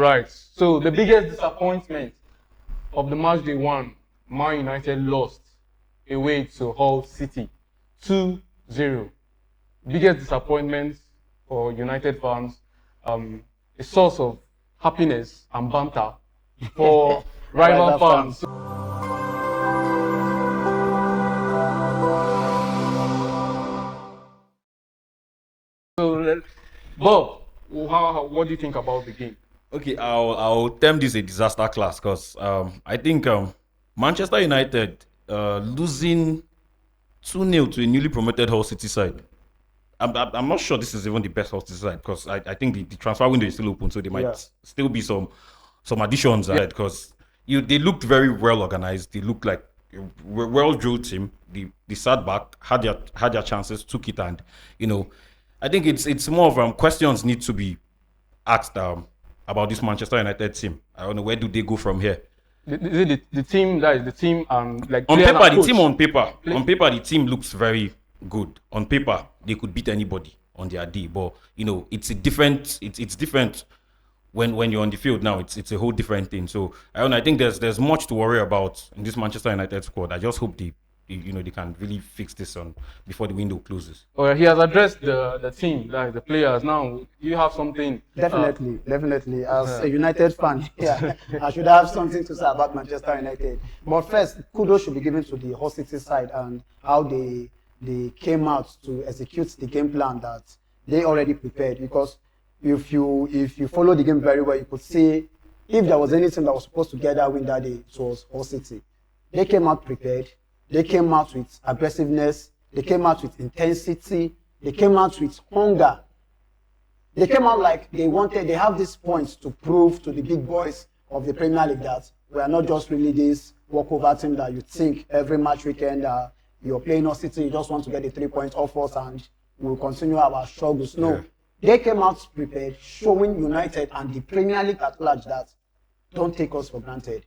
right. So the biggest disappointment of the match day one, Man United lost away to Hull City, 2-0. Biggest disappointment for United fans, a source of happiness and banter for rival fans. So, Bob, what do you think about the game? Okay, I'll term this a disaster class because I think Manchester United losing 2-0 to a newly promoted Hull City side. I'm not sure this is even the best Hull City side because I think the transfer window is still open, so there might still be some additions ahead because they looked very well organized. They looked like a well drilled team. The sat back had their chances, took it, and I think it's more of questions need to be asked about this Manchester United team. I don't know, where do they go from here? Is it the team that is the team like on paper, the team on paper the team looks very good. On paper, they could beat anybody on their day, but it's different when you're on the field now. It's a whole different thing. So I think there's much to worry about in this Manchester United squad. I just hope they can really fix this on before the window closes. Well, he has addressed the team, like the players. Now, you have something. Definitely. As a United fan, I should have something to say about Manchester United. But first, kudos should be given to the Hull City side and how they came out to execute the game plan that they already prepared. Because if you follow the game very well, you could see if there was anything that was supposed to get that win that day, it was Hull City. They came out prepared. They came out with aggressiveness. They came out with intensity. They came out with hunger. They came out like they have these points to prove to the big boys of the Premier League that we are not just really this walkover team that you think every match weekend you're playing Hull City, you just want to get the 3 points off us and we'll continue our struggles. No, they came out prepared, showing United and the Premier League at large that don't take us for granted.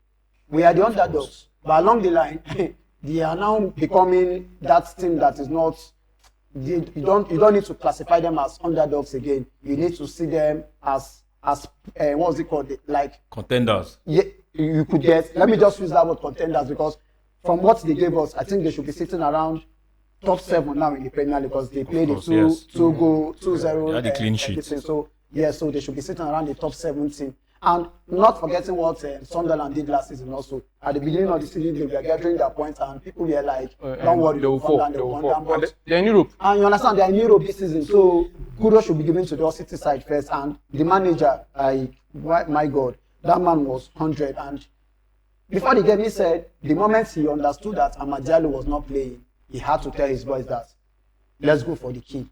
We are the underdogs, but along the line, they are now becoming that team that is not. You don't need to classify them as underdogs again. You need to see them as what's it called? Like contenders. Yeah, you could get. Let me just use that word contenders because from what they gave us, I think they should be sitting around top 7 now in the Premier League because they played 2-0. They had a clean sheet. So they should be sitting around the top 7 team. And not forgetting what Sunderland did last season also. At the beginning of the season, they were gathering their points and people were like, don't worry, they will fall. They're in Europe. And you understand, they're in Europe this season. So kudos should be given to the Hull City side first. And the manager, my God, that man was 100. And before the game, he said, the moment he understood that Ajayi was not playing, he had to tell his boys that, let's go for the key.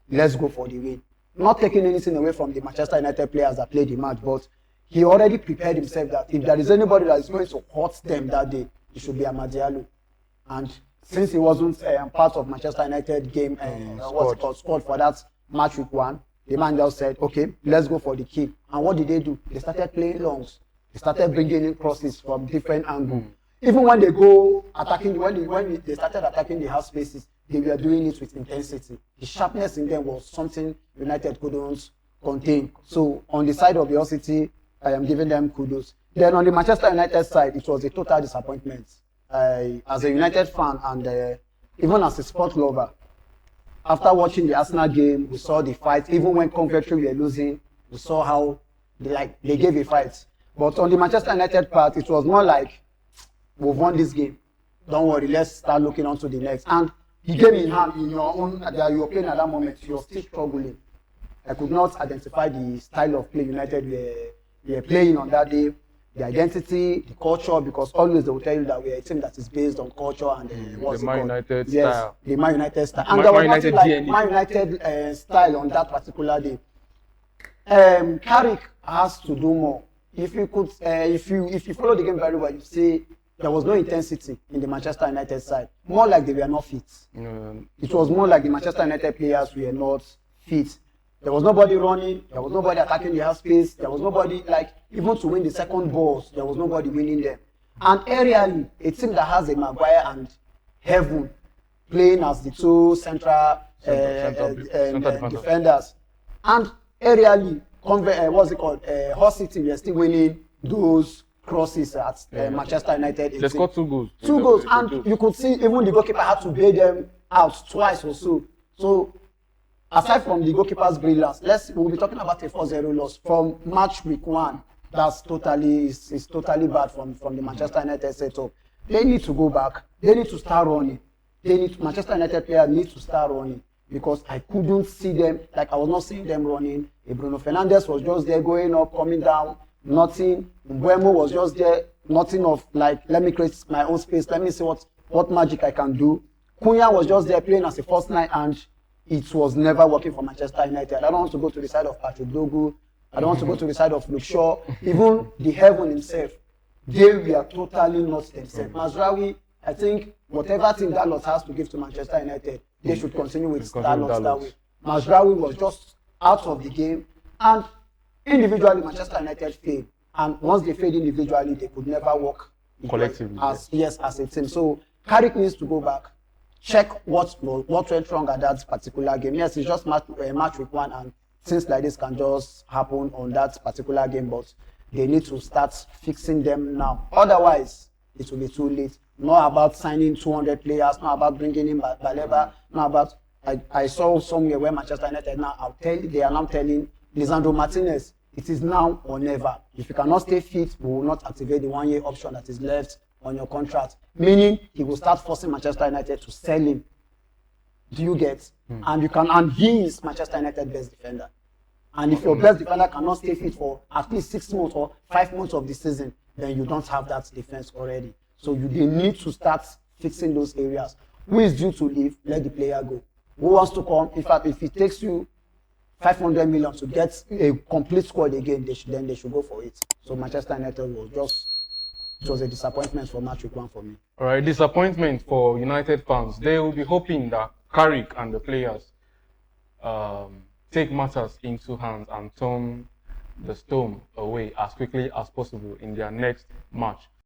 Let's go for the win. Not taking anything away from the Manchester United players that played the match, but he already prepared himself that if there is anybody that is going to hurt them that day, it should be Ajayi. And since he wasn't part of Manchester United game squad for that match week 1, the man just said, okay, let's go for the key. And what did they do? They started playing longs. They started bringing in crosses from different angles. Even when they go attacking, when they started attacking the half spaces, they were doing it with intensity. The sharpness in them was something United couldn't contain. So on the side of the Hull City, I am giving them kudos. Then on the Manchester United side, it was a total disappointment. As a United fan and even as a sport lover, after watching the Arsenal game, we saw the fight. Even when Coventry were losing, we saw how they gave a fight. But on the Manchester United part, it was more like, we've won this game. Don't worry, let's start looking on to the next. And the game in hand, in your own, that you were playing at that moment, you're still struggling. I could not identify the style of play United were playing on that day, the identity, the culture, because always they will tell you that we're a team that is based on culture and the Man United style. Yes, the Man United style. And there was nothing like Man United style on that particular day. Carrick has to do more. If you could, if you follow the game very well, you see there was no intensity in the Manchester United side. More like they were not fit. It was more like the Manchester United players were not fit. There was nobody running. There was nobody attacking the half space. There was nobody, even to win the second balls, there was nobody winning them. And aerially, a team that has a Maguire and Heaven playing as the two central defenders. And aerially, what's it called? Hull City were still winning those crosses at Manchester United. They scored 2 goals. Two goals, and you could see even the goalkeeper had to bail them out twice or so. So, aside from the goalkeeper's brilliance, we'll be talking about a 4-0 loss from match week 1. That's totally totally bad from the Manchester United setup. They need to go back. They need to start running. Manchester United players need to start running, because I couldn't see them, like I was not seeing them running. Bruno Fernandes was just there going up, coming down, nothing. Mbeumo was just there, nothing of like, let me create my own space, let me see what magic I can do. Cunha was just there playing as a first nine, and it was never working for Manchester United. I don't want to go to the side of Patrick Dogu. I don't want to go to the side of Luke Shaw. Even the Heaven himself, they were totally not themselves. Mazraoui, I think whatever thing Dalot has to give to Manchester United, they should continue with Dalot that way. Mazraoui was just out of the game, and individually Manchester United failed. And once they failed individually, they could never work collectively as a team. So Carrick needs to go back, check what went wrong at that particular game. Yes, it's just match week 1, and things like this can just happen on that particular game, but they need to start fixing them now. Otherwise, it will be too late. Not about signing 200 players, not about bringing in Baleba, not about... I saw somewhere where Manchester United they are now telling Lisandro Martinez, it is now or never. If you cannot stay fit, we will not activate the 1-year option that is left on your contract. Meaning, he will start forcing Manchester United to sell him. Do you get? And he is Manchester United best defender. And if your best defender cannot stay fit for at least 6 months or 5 months of the season, then you don't have that defense already. So they need to start fixing those areas. Who is due to leave? Let the player go. Who wants to come? In fact, if it takes you 500 million to get a complete squad again, they should go for it. So Manchester United was a disappointment for match week 1 for me. All right, disappointment for United fans. They will be hoping that Carrick and the players take matters into hands and turn the storm away as quickly as possible in their next match.